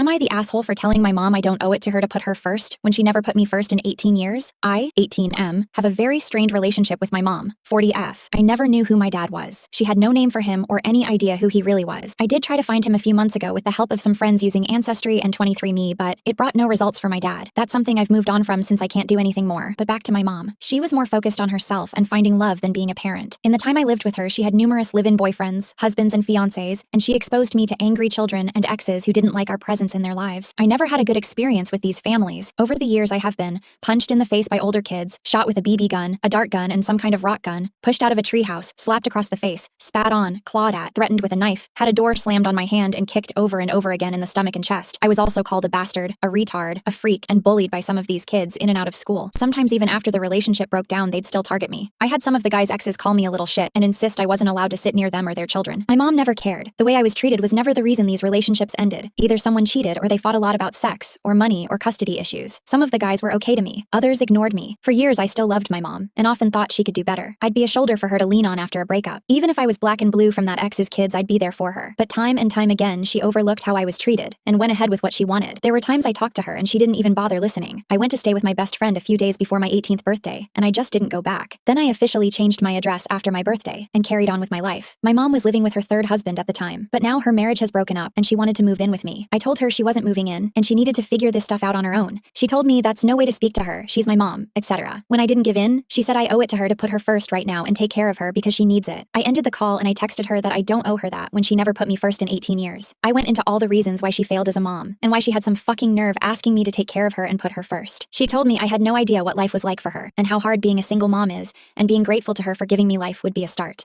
Am I the asshole for telling my mom I don't owe it to her to put her first when she never put me first in 18 years? I, 18M, have a very strained relationship with my mom, 40F. I never knew who my dad was. She had no name for him or any idea who he really was. I did try to find him a few months ago with the help of some friends using Ancestry and 23andMe, but it brought no results for my dad. That's something I've moved on from since I can't do anything more. But back to my mom. She was more focused on herself and finding love than being a parent. In the time I lived with her, she had numerous live-in boyfriends, husbands, and fiancés, and she exposed me to angry children and exes who didn't like our presence in their lives. I never had a good experience with these families. Over the years, I have been punched in the face by older kids, shot with a BB gun, a dart gun, and some kind of rock gun, pushed out of a treehouse, slapped across the face, spat on, clawed at, threatened with a knife, had a door slammed on my hand and kicked over and over again in the stomach and chest. I was also called a bastard, a retard, a freak, and bullied by some of these kids in and out of school. Sometimes even after the relationship broke down, they'd still target me. I had some of the guys' exes call me a little shit and insist I wasn't allowed to sit near them or their children. My mom never cared. The way I was treated was never the reason these relationships ended. Either someone cheated or they fought a lot about sex, or money, or custody issues. Some of the guys were okay to me. Others ignored me. For years, I still loved my mom, and often thought she could do better. I'd be a shoulder for her to lean on after a breakup. Even if I was black and blue from that ex's kids, I'd be there for her. But time and time again, she overlooked how I was treated, and went ahead with what she wanted. There were times I talked to her and she didn't even bother listening. I went to stay with my best friend a few days before my 18th birthday, and I just didn't go back. Then I officially changed my address after my birthday, and carried on with my life. My mom was living with her third husband at the time, but now her marriage has broken up, and she wanted to move in with me. I told her she wasn't moving in, and she needed to figure this stuff out on her own. She told me that's no way to speak to her, she's my mom, etc. When I didn't give in, she said I owe it to her to put her first right now and take care of her because she needs it. I ended the call and I texted her that I don't owe her that when she never put me first in 18 years. I went into all the reasons why she failed as a mom, and why she had some fucking nerve asking me to take care of her and put her first. She told me I had no idea what life was like for her, and how hard being a single mom is, and being grateful to her for giving me life would be a start.